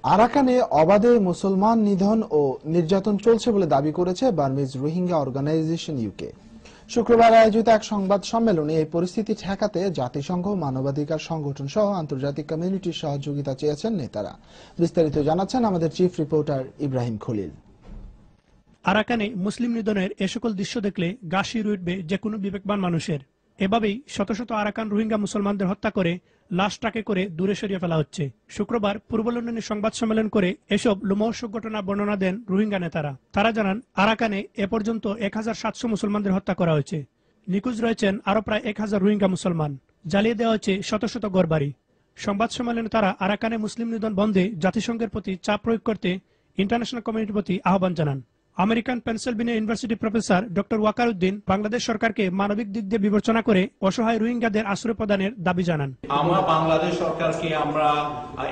আরাকানে অবাধে মুসলমান নিধন ও নির্যাতন চলছে বলে দাবি করেছে বার্মিজ রোহিঙ্গা অর্গানাইজেশন ইউকে। শুক্রবার আয়োজিত এক সংবাদ সম্মেলনে এই পরিস্থিতি ঠেকাতে জাতিসংঘ, মানবাধিকার সংগঠন সহ আন্তর্জাতিক কমিউনিটির সহযোগিতা চেয়েছেন নেতারা। বিস্তারিত জানাচ্ছেন আমাদের চিফ রিপোর্টার ইব্রাহিম খলিল। আরাকানে মুসলিম নিধনের এ সকল দৃশ্য দেখলে গা শির উঠবে যে কোনো বিবেকবান মানুষের। এভাবেই শত শত আরাকান রোহিঙ্গা মুসলমানদের হত্যা করে লাশ ট্রাকে করে দূরে সরিয়ে ফেলা হচ্ছে। শুক্রবার পূর্ব লন্ডনে সংবাদ সম্মেলন করে এসব লোমহর্ষক ঘটনা বর্ণনা দেন রোহিঙ্গা নেতারা। তারা জানান, আরাকানে এ পর্যন্ত 1700 মুসলমানদের হত্যা করা হয়েছে। নিখোঁজ রয়েছেন আরো প্রায় 1000 রোহিঙ্গা মুসলমান। জ্বালিয়ে দেওয়া হয়েছে শত শত ঘরবাড়ি। সংবাদ সম্মেলনে তারা আরাকানে মুসলিম নিধন বন্ধে জাতিসংঘের প্রতি চাপ প্রয়োগ করতে ইন্টারন্যাশনাল কমিউনিটির প্রতি আহ্বান জানান। American Pennsylvania University professor doctor Waqar Uddin Bangladesh সরকারকে মানবিক দিক দিয়ে বিবেচনা করে অসহায় রোহিঙ্গাদের আশ্রয় প্রদানের দাবি জানান। আমরা বাংলাদেশ সরকারকে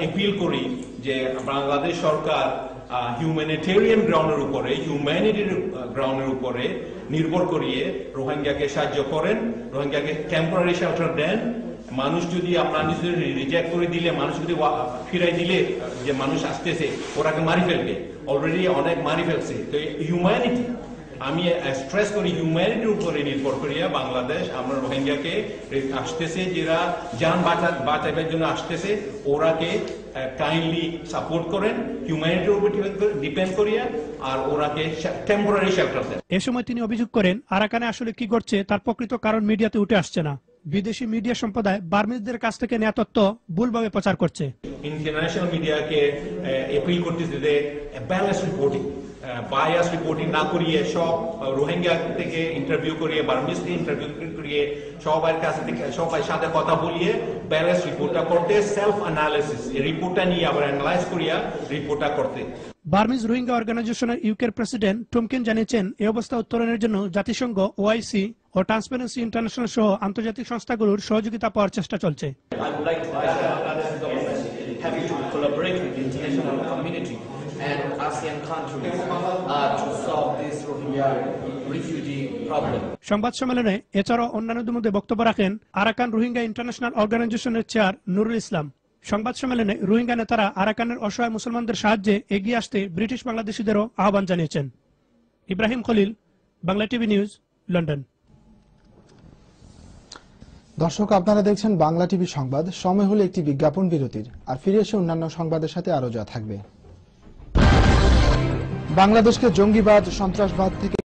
আপিল করি যে বাংলাদেশ সরকার হিউম্যানিটেরিয়ান গ্রাউন্ডের উপরে, হিউম্যানিটির গ্রাউন্ডের উপরে নির্ভর করিয়ে রোহিঙ্গাকে সাহায্য করেন, রোহিঙ্গাকে টেম্পোরারি শেল্টার দেন। মানুষ যদি আপনার রিজেক্ট করে দিলে, মানুষ যদি ফিরাই দিলে যে মানুষ আসতেছে ওরাকে মারি ফেলবে, অলরেডি অনেক মারি ফেলছে। তো হিউম্যানিটি, আমি স্ট্রেস করি হিউম্যানিটির উপরে নির্ভর করিয়া বাংলাদেশ আমরা রোহিঙ্গাকে আসতেছে, যারা যান বাঁচাবার জন্য আসতেছে, ওরাকে কাইন্ডলি সাপোর্ট করেন, হিউম্যানিটির উপর ডিপেন্ড করিয়া, আর ওরাকে টেম্পোরারি শেল্টার দেন। এ সময় তিনি অভিযোগ করেন, আরাকানে আসলে কি ঘটছে তার প্রকৃত কারণ মিডিয়াতে উঠে আসছে না। বিদেশি মিডিয়া সম্প্রদায় বার্মিজদের কাছ থেকে নেওয়া তথ্য ভুলভাবে প্রচার করছে। ইন্টারন্যাশনাল মিডিয়াকে এপিল করতেছে যে ব্যালেন্স রিপোর্টিং, বায়াস রিপোর্টিং না করিয়ে, সব রোহিঙ্গা থেকে ইন্টারভিউ করিয়ে, বার্মিজ থেকে ইন্টারভিউ করিয়ে, সবার কাছে থেকে সবাই সাথে কথা বলিয়ে ব্যালেন্স রিপোর্টটা করতে, সেলফ অ্যানালিসিস এই রিপোর্টটা নিয়ে আবার অ্যানালাইজ করিয়া রিপোর্টটা করতে। বার্মিজ রোহিঙ্গা অর্গানাইজেশনের ইউকের প্রেসিডেন্ট টমকিন জানিয়েছেন, এই অবস্থা উত্তরণের জন্য জাতিসংঘ, ওআইসি ও ট্রান্সপারেন্সি ইন্টারন্যাশনাল সহ আন্তর্জাতিক সংস্থাগুলোর সহযোগিতা পাওয়ার চেষ্টা চলছে। সংবাদ সম্মেলনে এছাড়াও অন্যান্যদের মধ্যে বক্তব্য রাখেন আরাকান রোহিঙ্গা ইন্টারন্যাশনাল অর্গানাইজেশনের চেয়ার নুরুল ইসলাম। সংবাদ সম্মেলনে রোহিঙ্গা নেতারা আরাকানের অসহায় মুসলমানদের সাহায্যে এগিয়ে আসতে ব্রিটিশ বাংলাদেশিদেরও আহ্বান জানিয়েছেন। Ibrahim Khalil, Bangla TV news, London. দর্শক, আপনারা দেখছেন বাংলা টিভি সংবাদ। সময় হলো একটি বিজ্ঞাপন বিরতির, আর ফিরে এসে অন্যান্য সংবাদের সাথে আরো যা থাকবে। বাংলাদেশকে জঙ্গিবাদ, সন্ত্রাসবাদ থেকে